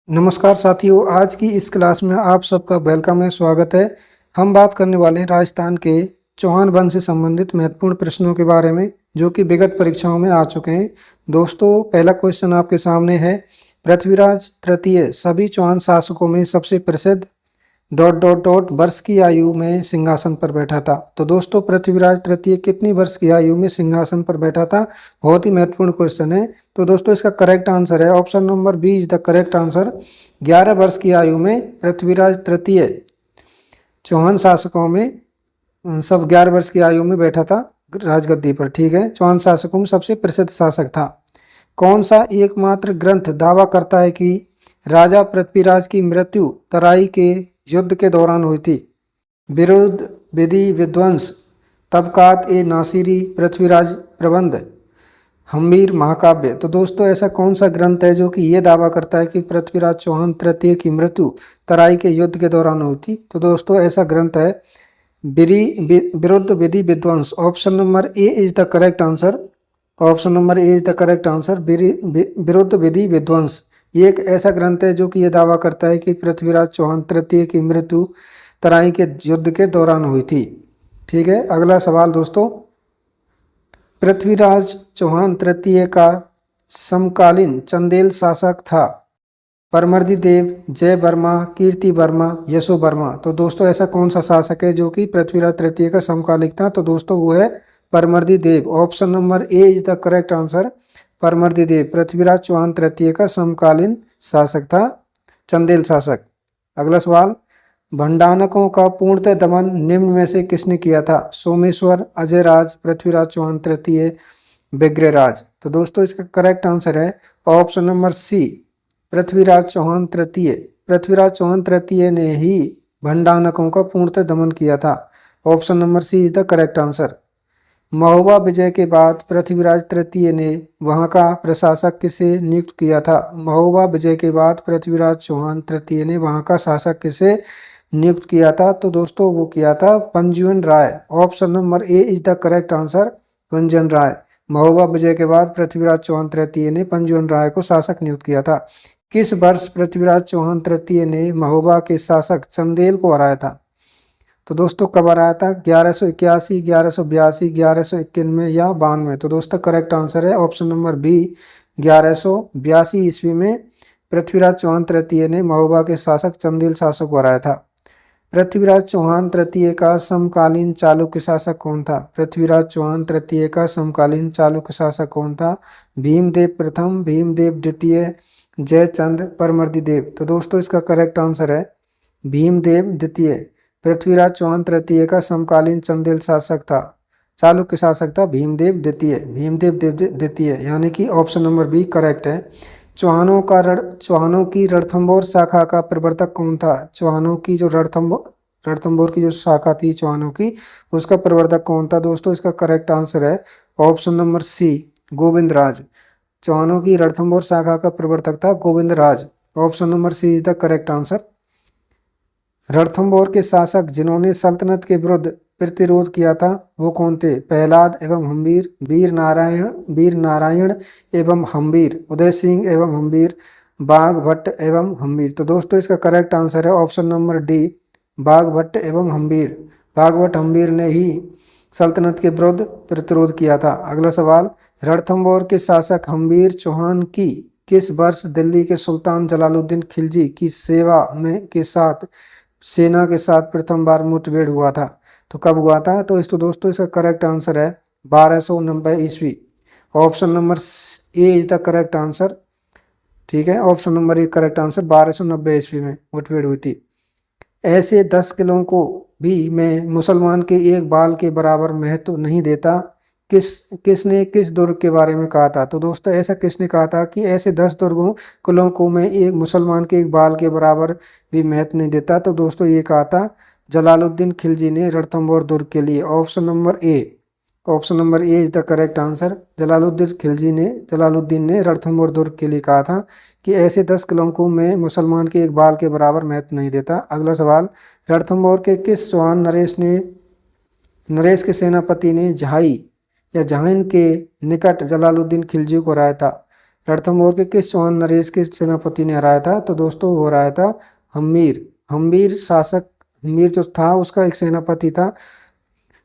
नमस्कार साथियों, आज की इस क्लास में आप सबका वेलकम है, स्वागत है। हम बात करने वाले हैं राजस्थान के चौहान वंश से संबंधित महत्वपूर्ण प्रश्नों के बारे में, जो कि विगत परीक्षाओं में आ चुके हैं। दोस्तों, पहला क्वेश्चन आपके सामने है, पृथ्वीराज तृतीय सभी चौहान शासकों में सबसे प्रसिद्ध ... वर्ष की आयु में सिंहासन पर बैठा था। तो दोस्तों, पृथ्वीराज तृतीय कितनी वर्ष की आयु में सिंहासन पर बैठा था? बहुत ही महत्वपूर्ण क्वेश्चन है। तो दोस्तों, इसका करेक्ट आंसर है option number B is the correct answer. 11 वर्ष की आयु में पृथ्वीराज तृतीय चौहान शासकों में सब 11 वर्ष की आयु में बैठा था राजगद्दी पर। ठीक है, चौहान शासकों में सबसे प्रसिद्ध शासक था। कौन सा एकमात्र ग्रंथ दावा करता है कि राजा पृथ्वीराज की मृत्यु तराई के युद्ध के दौरान हुई थी? विरुद्ध विधि विध्वंस, तबकात ए नासिरी, पृथ्वीराज प्रबंध, हम्मीर महाकाव्य। तो दोस्तों, ऐसा कौन सा ग्रंथ है जो कि ये दावा करता है कि पृथ्वीराज चौहान तृतीय की मृत्यु तराई के युद्ध के दौरान हुई थी? तो दोस्तों, ऐसा ग्रंथ है विरुद्ध विधि विध्वंस। Option number A is the correct answer. Option number A is the correct answer, विरुद्ध विधि विध्वंस। ये एक ऐसा ग्रंथ है जो कि यह दावा करता है कि पृथ्वीराज चौहान तृतीय की मृत्यु तराई के युद्ध के दौरान हुई थी। ठीक है, अगला सवाल दोस्तों, पृथ्वीराज चौहान तृतीय का समकालीन चंदेल शासक था? परमर्दी देव, जय वर्मा, कीर्ति वर्मा, यशो वर्मा। तो दोस्तों, ऐसा कौन सा शासक है जो कि पृथ्वीराज तृतीय का समकालिक था? तो दोस्तों, वो है Parmardi Dev. Option number A is the correct answer. Parmardi Dev Prithviraj Chauhan तृतीय का समकालीन शासक था, चंदेल शासक। अगला सवाल, भंडानकों का पूर्णतः दमन निम्न में से किसने किया था? सोमेश्वर, अजयराज, पृथ्वीराज चौहान तृतीय, बेग्रेराज। तो दोस्तों, इसका करेक्ट आंसर है option number C, Prithviraj Chauhan तृतीय। पृथ्वीराज चौहान तृतीय ने ही भंडानकों का पूर्णतः दमन किया था। Option number C is the correct answer. Mahoba विजय के बाद पृथ्वीराज तृतीय ने वहां का प्रशासक किसे नियुक्त किया था? महोबा विजय के बाद पृथ्वीराज चौहान तृतीय ने वहां का शासक किसे नियुक्त किया था? तो दोस्तों, वो किया था Panjivan Rai. Option number A is the correct answer, Panjivan Rai. Mahoba विजय के बाद पृथ्वीराज चौहान तृतीय ने पंजीवन राय को शासक नियुक्त किया था। किस वर्ष पृथ्वीराज चौहान तृतीय ने महोबा के शासक चंदेल को हराया था? तो दोस्तों, कब हराया था? 1181, 1182, 1191 या 92? तो दोस्तों, करेक्ट आंसर है ऑप्शन नंबर बी, 1182 ईस्वी में पृथ्वीराज चौहान तृतीय ने महोबा के शासक चंदेल शासक को हराया था। पृथ्वीराज चौहान तृतीय का समकालीन चालुक्य शासक कौन था? पृथ्वीराज चौहान तृतीय का समकालीन चालुक्य शासक कौन था? भीमदेव प्रथम, भीमदेव द्वितीय, जयचंद, परमर्दी देव। तो दोस्तों, इसका करेक्ट आंसर है भीमदेव द्वितीय। पृथ्वीराज चौहान तृतीय का समकालीन चंदेल शासक था, चालुक्य शासक था भीमदेव द्वितीय। भीमदेव द्वितीय, यानी कि ऑप्शन नंबर बी करेक्ट है। चौहानों की रणथंभौर शाखा का प्रवर्तक कौन था? चौहानों की जो रणथंभौर की जो शाखा थी चौहानों की, उसका प्रवर्तक कौन था? दोस्तों, इसका करेक्ट आंसर है ऑप्शन नंबर सी, गोविंदराज। चौहानों की रणथंभौर शाखा का प्रवर्तक था Govindraj. Option number C is the correct answer. Ranthambore के शासक जिन्होंने सल्तनत के विरुद्ध प्रतिरोध किया था, वो कौन थे? प्रहलाद एवं हम्बीर, वीर नारायण एवं हम्बीर, उदय सिंह एवं हम्बीर, बाघ भट्ट एवं हम्बीर। तो दोस्तों, इसका करेक्ट आंसर है ऑप्शन नंबर डी, बाघ भट्ट एवं हम्बीर। बाघ भट्ट हम्बीर ने ही सल्तनत के विरुद्ध प्रतिरोध किया था। अगला सवाल, रणथंभौर के शासक हम्बीर चौहान की किस वर्ष दिल्ली के सुल्तान जलालुद्दीन खिलजी की सेना के साथ प्रथम बार मुठभेड़ हुआ था? तो कब हुआ था? तो दोस्तों, इसका करेक्ट आंसर है 1290 ईस्वी। Option number A is the correct answer. ठीक है, option number A correct answer, 1290 ईस्वी में मुठभेड़ हुई थी। ऐसे 10 किलों को भी मैं मुसलमान के एक बाल के बराबर महत्व नहीं देता, किसने किस दुर्ग के बारे में कहा था? तो दोस्तों, ऐसा किसने कहा था कि ऐसे 10 किलों को मैं एक मुसलमान के एक बाल के बराबर भी महत्व नहीं देता? तो दोस्तों, ये कहा था जलालुद्दीन खिलजी ने रणथंभौर दुर्ग के लिए। Option number A is the correct answer. Jalaluddin ने रणथंभौर दुर्ग के लिए कहा था कि ऐसे 10 किलों को मैं मुसलमान के एक बाल के बराबर महत्व नहीं देता। अगला सवाल, रणथंभौर के किस चौहान नरेश के सेनापति ने जहाई या जहाइन के निकट जलालुद्दीन खिलजी को हराया था? रणथंभौर के किस चौहान नरेश के सेनापति ने हराया था? तो दोस्तों वो हराया था हम्मीर। हम्मीर शासक, हम्मीर जो था उसका एक सेनापति था,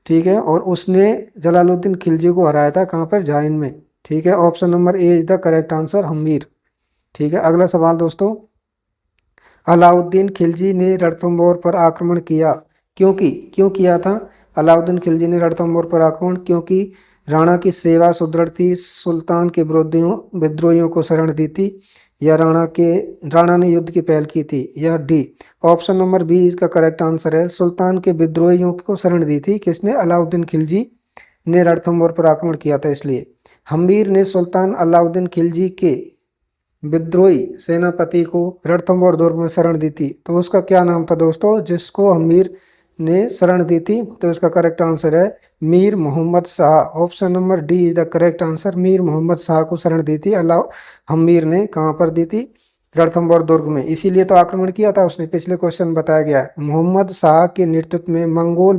ठीक है, और उसने जलालुद्दीन खिलजी को हराया था कहाँ पर? जाइन में, ठीक है। Option number A is the correct answer, Hammir, ठीक है। अगला सवाल दोस्तों, अलाउद्दीन खिलजी ने रणथंभौर पर आक्रमण किया, क्यों किया था अलाउद्दीन खिलजी ने रणथंभौर पर आक्रमण? क्योंकि राणा की सेवा सुदृढ़ थी, सुल्तान के विद्रोहियों को शरण दी थी, या राणा ने युद्ध की पहल की थी, या डी ऑप्शन नंबर बी इसका करेक्ट आंसर है, सुल्तान के विद्रोहियों को शरण दी थी। किसने? अलाउद्दीन खिलजी ने रणथंभौर पर आक्रमण किया था इसलिए। हम्मीर ने सुल्तान अलाउद्दीन खिलजी के विद्रोही सेनापति को रणथंभौर दुर्ग में शरण दी थी, तो उसका क्या नाम था दोस्तों जिसको हम्मीर ने शरण दी थी? तो इसका करेक्ट आंसर है Mir Mohammad Shah. Option number D is the correct answer, Mir Mohammad Shah को शरण दी थी हम्मीर ने। कहाँ पर दी थी? रणथंभौर दुर्ग में, इसीलिए तो आक्रमण किया था उसने। पिछले क्वेश्चन बताया गया है, मोहम्मद शाह के नेतृत्व में मंगोल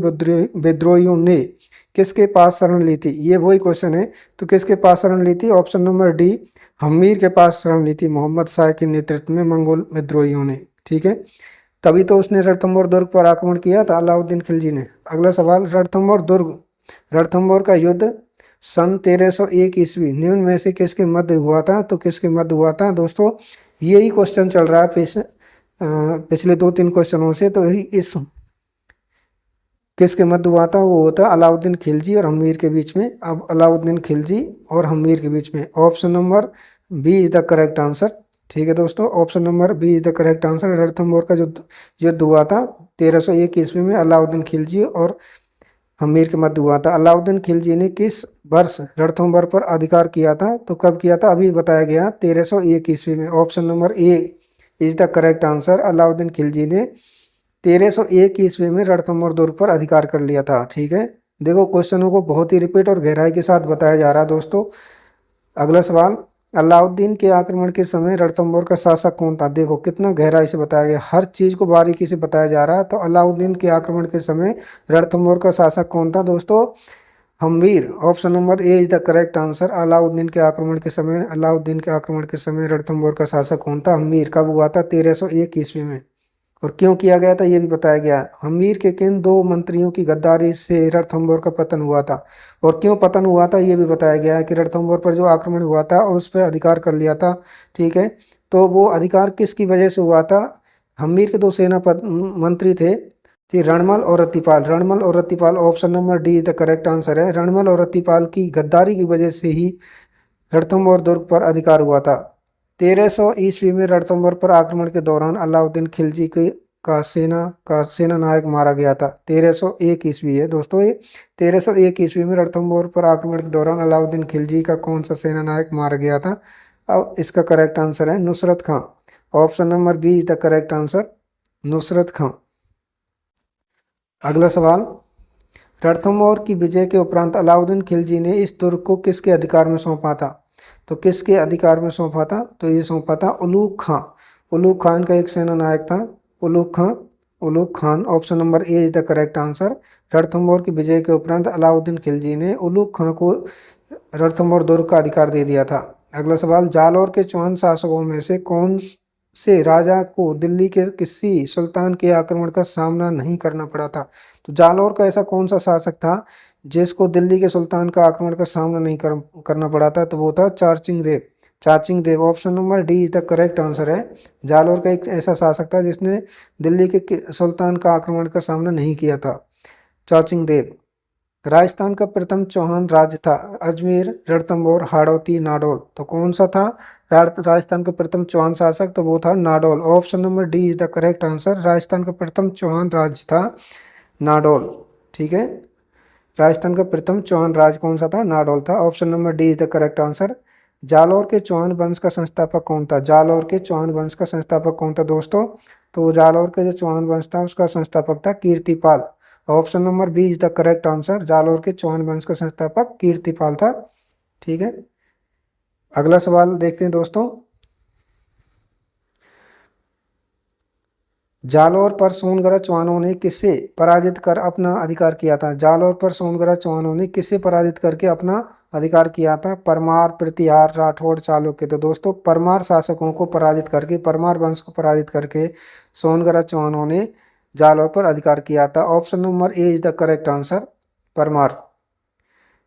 विद्रोहियों ने किसके पास शरण ली थी? ये वही क्वेश्चन है, तो किसके पास शरण ली थी? ऑप्शन नंबर डी हम्मीर के पास शरण ली थी मोहम्मद शाह के नेतृत्व में मंगोल विद्रोहियों ने, ठीक है। तभी तो उसने रणथंभौर दुर्ग पर आक्रमण किया था अलाउद्दीन खिलजी ने। अगला सवाल, रणथंभौर का युद्ध सन 1301 ईस्वी निम्न में से किसके मध्य हुआ था? तो किसके मध्य हुआ था दोस्तों? यही क्वेश्चन चल रहा है पिछले 2-3 क्वेश्चनों से, तो इस किसके मध्य हुआ था? वो होता अलाउद्दीन खिलजी और हम्मीर के बीच में। अब अलाउद्दीन खिलजी और हम्मीर के बीच में, option number B is the correct answer, ठीक है दोस्तों। Option number B is the correct answer. Ranthambore का जो युद्ध हुआ था 1301 ईस्वी में अलाउद्दीन खिलजी और हम्मीर के मध्य हुआ था। अलाउद्दीन खिलजी ने किस वर्ष रणथंभौर पर अधिकार किया था? तो कब किया था? अभी बताया गया 1301 ईस्वी में। Option number A is the correct answer, Alauddin Khilji ने 1301 ईस्वी में रणथंभौर दुर्ग पर अधिकार कर लिया था, ठीक है। देखो क्वेश्चनों को बहुत ही रिपीट और गहराई के साथ बताया जा रहा है दोस्तों। अगला सवाल, अलाउद्दीन के आक्रमण के समय रणथंभौर का शासक कौन था? देखो कितना गहराई से बताया गया, हर चीज को बारीकी से बताया जा रहा है। तो अलाउद्दीन के आक्रमण के समय रणथंभौर का शासक कौन था दोस्तों? Hammir. Option number A is the correct answer. Alauddin के आक्रमण के समय रणथंभौर का शासक कौन था? हम्मीर। कब हुआ था? 1301 ईस्वी में। और क्यों किया गया था ये भी बताया गया है। हम्मीर के किन 2 मंत्रियों की गद्दारी से रणथंभौर का पतन हुआ था, और क्यों पतन हुआ था ये भी बताया गया है कि रणथंभौर पर जो आक्रमण हुआ था और उस पर अधिकार कर लिया था, ठीक है। तो वो अधिकार किसकी वजह से हुआ था? हम्मीर के 2 मंत्री थे, रणमल और Rattipal. Option number D the correct answer है। रणमल और रत्तीपाल की गद्दारी की वजह से ही रणथंभौर दुर्ग पर अधिकार हुआ था। 1300 ईस्वी में रणथंभौर पर आक्रमण के दौरान अलाउद्दीन खिलजी का सेना नायक मारा गया था। 1301 ईस्वी है दोस्तों ये। 1301 ईस्वी में रणथंभौर पर आक्रमण के दौरान अलाउद्दीन खिलजी का कौन सा सेना नायक मारा गया था? अब इसका करेक्ट आंसर है Nusrat Khan. Option number B is the correct answer, Nusrat Khan. अगला सवाल, रणथंभौर की विजय के उपरांत अलाउद्दीन खिलजी ने इस दुर्ग को किसके अधिकार में सौंपा था? तो किसके अधिकार में सौंपा था? तो ये सौंपा था उलूग खां। उलूग खान का एक सेना नायक था Ulugh Khan. Option number A is the correct answer. Ranthambore की विजय के उपरांत अलाउद्दीन खिलजी ने उलूग खां को रणथंभौर दुर्ग का अधिकार दे दिया था। अगला सवाल, जालौर के चौहान शासकों में से कौन से राजा को दिल्ली के किसी सुल्तान के आक्रमण का सामना नहीं करना पड़ा था? तो जालौर का ऐसा कौन सा शासक था जिसको दिल्ली के सुल्तान का आक्रमण का सामना नहीं करना पड़ा था? तो वो था Chachig Dev. Option number D is the correct answer है। जालौर का एक ऐसा शासक था जिसने दिल्ली के सुल्तान का आक्रमण का सामना नहीं किया था, चाचिंग देव। राजस्थान का प्रथम चौहान राज्य था अजमेर, रणथंभौर, हाड़ौती, नाडौल। तो कौन सा था राजस्थान का प्रथम चौहान शासक? तो वो था Nadol. Option number D is the correct answer. Rajasthan का प्रथम चौहान राज्य था नाडौल, ठीक है। राजस्थान का प्रथम चौहान राज्य कौन सा था? नाडौल था। Option number D is the correct answer. Jalore के चौहान वंश का संस्थापक कौन था? जालौर के चौहान वंश का संस्थापक कौन था दोस्तों? तो जालौर के जो चौहान वंश था उसका संस्थापक था Kirtipal. Option number B is the correct answer. Jalore के चौहान वंश का संस्थापक कीर्तिपाल था, ठीक है। अगला सवाल देखते हैं दोस्तों, जालौर पर सोनगढ़ चौहानों ने किसे पराजित कर अपना अधिकार किया था? जालौर पर सोनगढ़ चौहानों ने किसे पराजित करके अपना अधिकार किया था? परमार, प्रतिहार, राठौड़, चालुक्य। तो दोस्तों परमार शासकों को पराजित करके, परमार वंश को पराजित करके सोनगढ़ चौहानों ने जालौर पर अधिकार किया था। Option number A is the correct answer, Parmar.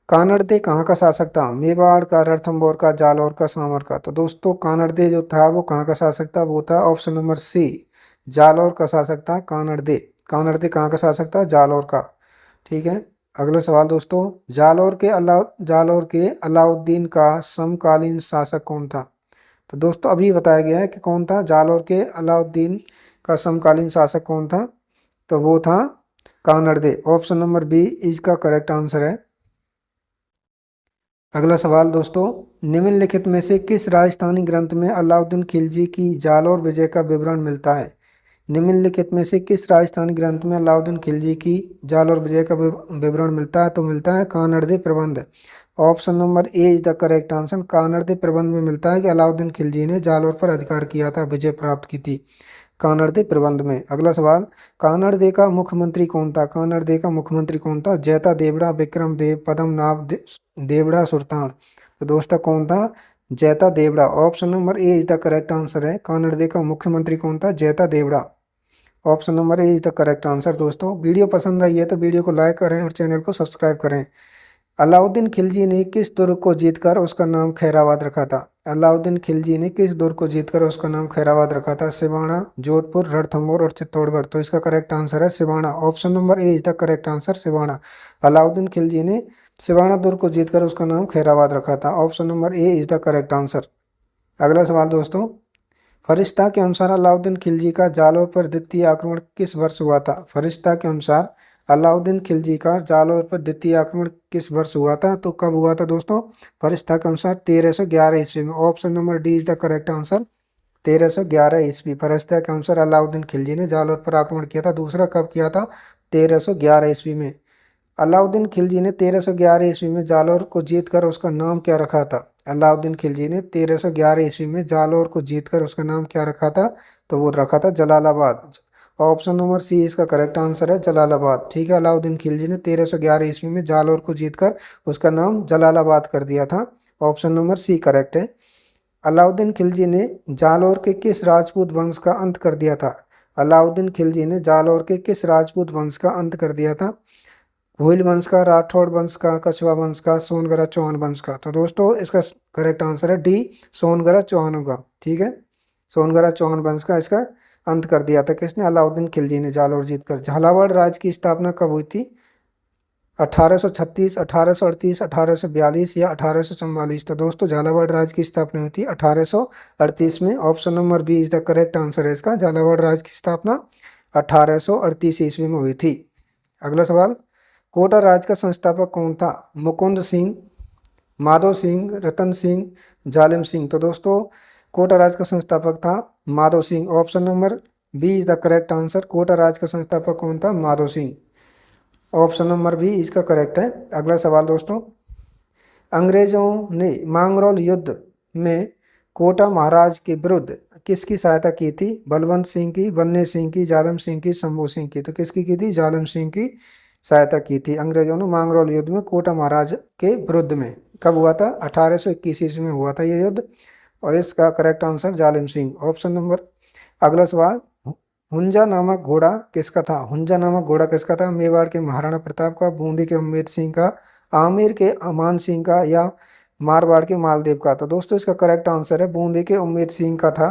Kanhadde कहाँ का शासक था? मेवाड़ का, रणथंभौर का, जालौर का, सांवर का। तो दोस्तों कानड़दे जो था वो कहाँ का शासक था? वो था ऑप्शन नंबर सी, जालौर का शासक था कानड़दे। कानड़दे कहाँ का शासक था? जालौर का। ठीक है। अगला सवाल दोस्तों, जालौर के अलाउद्दीन का समकालीन शासक कौन था? तो दोस्तों अभी बताया गया है कि कौन था। जालौर के अलाउद्दीन का समकालीन शासक कौन था? तो वो था कानड़दे। ऑप्शन नंबर बी इसका करेक्ट आंसर है। अगला सवाल दोस्तों, निम्नलिखित में से किस राजस्थानी ग्रंथ में अलाउद्दीन खिलजी की जालौर विजय का विवरण मिलता है? निम्नलिखित में से किस राजस्थानी ग्रंथ में अलाउद्दीन खिलजी की जालौर विजय का विवरण मिलता है? तो मिलता है Kanhadde Prabandh. Option number A is the correct answer. Kanhadde Prabandh में मिलता है कि अलाउद्दीन खिलजी ने जालौर पर अधिकार किया था, विजय प्राप्त की थी कानड़दे प्रबंध में। अगला सवाल, कानड़दे का मुख्यमंत्री कौन था? कानड़दे का मुख्यमंत्री कौन था? जैता देवड़ा, विक्रम देव, पद्मनाभ देवड़ा, सुल्तान। तो दोस्तों कौन था? Jaita Devda. Option number A is the correct answer है। कानड़दे का मुख्यमंत्री कौन था? Jaita Devda. Option number A is the correct answer. दोस्तों वीडियो पसंद आई है तो वीडियो को लाइक करें और चैनल को सब्सक्राइब करें। अलाउद्दीन खिलजी ने किस दुर्ग को जीतकर उसका नाम खैराबाद रखा था? अलाउद्दीन खिलजी ने किस दुर्ग को जीतकर उसका नाम खैराबाद रखा था? सिवाना, जोधपुर, रणथंभौर और चित्तौड़गढ़। तो इसका करेक्ट आंसर है Siwana. Option number A is the correct answer, Siwana. Alauddin Khilji ने सिवाना दुर्ग को जीतकर उसका नाम खैराबाद रखा था। Option number A is the correct answer. अगला सवाल दोस्तों, फरिश्ता के अनुसार अलाउद्दीन खिलजी का जालौर पर द्वितीय आक्रमण किस वर्ष हुआ था? फरिश्ता के अनुसार अलाउद्दीन खिलजी का जालौर पर द्वितीय आक्रमण किस वर्ष हुआ था? तो कब हुआ था दोस्तों? फरिश्ता के अनुसार 1311 ईस्वी में। Option number D is the correct answer, 1311 ईस्वी। फरिश्ता के अनुसार अलाउद्दीन खिलजी ने जालौर पर आक्रमण किया था। दूसरा कब किया था? 1311 ईस्वी में। अलाउद्दीन खिलजी ने 1311 ईस्वी में जालौर को जीतकर उसका नाम क्या रखा था? अलाउद्दीन खिलजी ने 1311 ईस्वी में जालौर को जीतकर उसका नाम क्या रखा था? तो वो रखा था जलालाबाद। ऑप्शन नंबर सी इसका करेक्ट आंसर है, जलालाबाद। ठीक है। अलाउद्दीन खिलजी ने 1311 ईस्वी में जालौर को जीतकर उसका नाम जलालाबाद कर दिया था। ऑप्शन नंबर सी करेक्ट है। अलाउद्दीन खिलजी ने जालौर के किस राजपूत वंश का अंत कर दिया था? अलाउद्दीन खिलजी ने जालौर के किस राजपूत वंश का अंत कर दिया था? भोइल वंश का, राठौड़ वंश का, कछवा वंश का, सोनगढ़ चौहान वंश का। तो दोस्तों इसका करेक्ट आंसर है डी, सोनगढ़ चौहानों का। ठीक है। सोनगढ़ चौहान वंश का इसका अंत कर दिया था किसने? अलाउद्दीन खिलजी ने जालौर जीतकर। झालावाड़ राज्य की स्थापना कब हुई थी? 1836, 1838, 1842 या 1844। तो दोस्तों झालावाड़ राज्य की स्थापना हुई थी 1838 में। Option number B is the correct answer है इसका। झालावाड़ राज्य की स्थापना 1838 ईस्वी में हुई थी। अगला सवाल, कोटा राज्य का संस्थापक कौन था? मुकुंद सिंह, माधव सिंह, रतन सिंह, जालिम सिंह। तो दोस्तों कोटा राज्य का संस्थापक था Madhav Singh. Option number B is the correct answer. Kota राज्य का संस्थापक कौन था? Madhav Singh. Option number B इसका करेक्ट है। अगला सवाल दोस्तों, अंग्रेजों ने मांगरोल युद्ध में कोटा महाराज के विरुद्ध किसकी सहायता की थी? बलवंत सिंह की, बन्ने सिंह की, जालम सिंह की, शंभू सिंह की। तो किसकी की थी? जालम सिंह की सहायता की थी अंग्रेजों ने मांगरोल युद्ध में कोटा महाराज के विरुद्ध में। कब हुआ था? 1821 ईस्वी में हुआ था ये युद्ध। और इसका करेक्ट आंसर जालिम सिंह। Option number. अगला सवाल, हुंजा नामक घोड़ा किसका था? हुंजा नामक घोड़ा किसका था? मेवाड़ के महाराणा प्रताप का, बूंदी के उम्मेद सिंह का, आमेर के अमान सिंह का या मारवाड़ के मालदेव का। तो दोस्तों इसका करेक्ट आंसर है बूंदी के उम्मेद सिंह का था।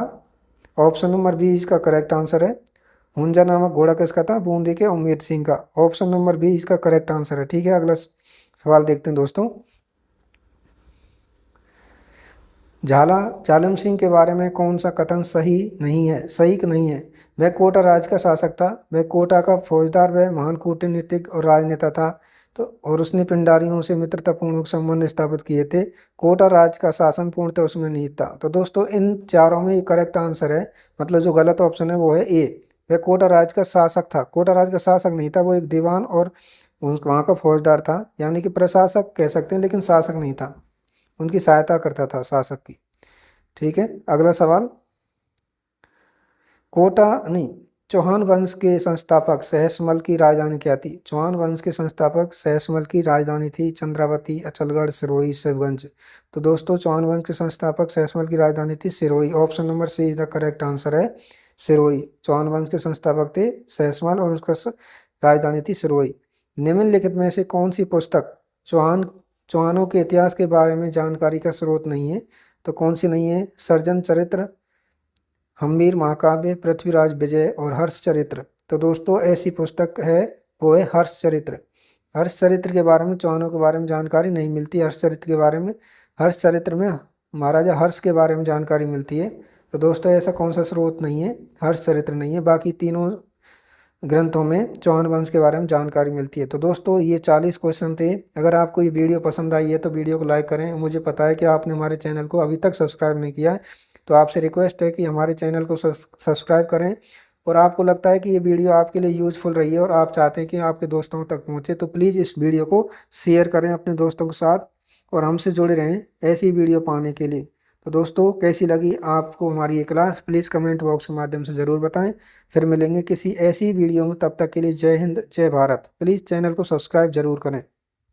ऑप्शन नंबर बी इसका करेक्ट आंसर है। हुंजा नामक घोड़ा किसका था? बूंदी के उम्मेद सिंह का। ऑप्शन नंबर बी इसका करेक्ट आंसर है। ठीक है। अगला सवाल देखते हैं दोस्तों, जालिम सिंह के बारे में कौन सा कथन सही नहीं है? सही नहीं है। वह कोटा राज्य का शासक था, वह कोटा का फौजदार, वह महान कूटनीतिक और राजनेता था। तो और उसने पिंडारियों से मित्रतापूर्ण संबंध स्थापित किए थे। कोटा राज्य का शासन पूर्णतः उसमें नहीं था। तो दोस्तों इन चारों में करेक्ट आंसर है, मतलब जो गलत ऑप्शन है वो है ए। वह कोटा राज्य का शासक था। कोटा राज्य का शासक नहीं था, वो एक दीवान और वहाँ का फौजदार था, यानी कि प्रशासक कह सकते हैं, लेकिन शासक नहीं था। उनकी सहायता करता था शासक की। ठीक है। अगला सवाल, कोटा नहीं चौहान वंश के संस्थापक सहसमल की राजधानी क्या थी? चौहान वंश के संस्थापक सहसमल की राजधानी थी चंद्रावती, अचलगढ़, सिरोही, शिवगंज। तो दोस्तों चौहान वंश के संस्थापक सहसमल की राजधानी थी Sirohi. Option number C is the correct answer है, सिरोही। चौहान वंश के संस्थापक थे सहसमल और उसका राजधानी थी सिरोही। निम्नलिखित में से कौन सी पुस्तक चौहानों के इतिहास के बारे में जानकारी का स्रोत नहीं है? तो कौन सी नहीं है? सर्जन चरित्र, हम्मीर महाकाव्य, पृथ्वीराज विजय और हर्षचरित्र। तो दोस्तों ऐसी पुस्तक है वो है हर्षचरित्र। हर्षचरित्र के बारे में, चौहानों के बारे में जानकारी नहीं मिलती। हर्षचरित्र के बारे में, हर्षचरित्र में महाराजा हर्ष के बारे में जानकारी मिलती है। तो दोस्तों ऐसा कौन सा स्रोत नहीं है? हर्षचरित्र नहीं है। बाकी तीनों ग्रंथों में चौहान वंश के बारे में जानकारी मिलती है। तो दोस्तों ये 40 क्वेश्चन थे। अगर आपको ये वीडियो पसंद आई है तो वीडियो को लाइक करें। मुझे पता है कि आपने हमारे चैनल को अभी तक सब्सक्राइब नहीं किया है, तो आपसे रिक्वेस्ट है कि हमारे चैनल को सब्सक्राइब करें। और आपको लगता है कि ये वीडियो आपके लिए यूजफुल रही है और आप चाहते हैं कि आपके दोस्तों तक पहुँचे, तो प्लीज़ इस वीडियो को शेयर करें अपने दोस्तों के साथ और हमसे जुड़े रहें ऐसी वीडियो पाने के लिए। तो दोस्तों कैसी लगी आपको हमारी ये क्लास, प्लीज़ कमेंट बॉक्स के माध्यम से ज़रूर बताएं। फिर मिलेंगे किसी ऐसी वीडियो में, तब तक के लिए जय हिंद, जय भारत। प्लीज़ चैनल को सब्सक्राइब जरूर करें।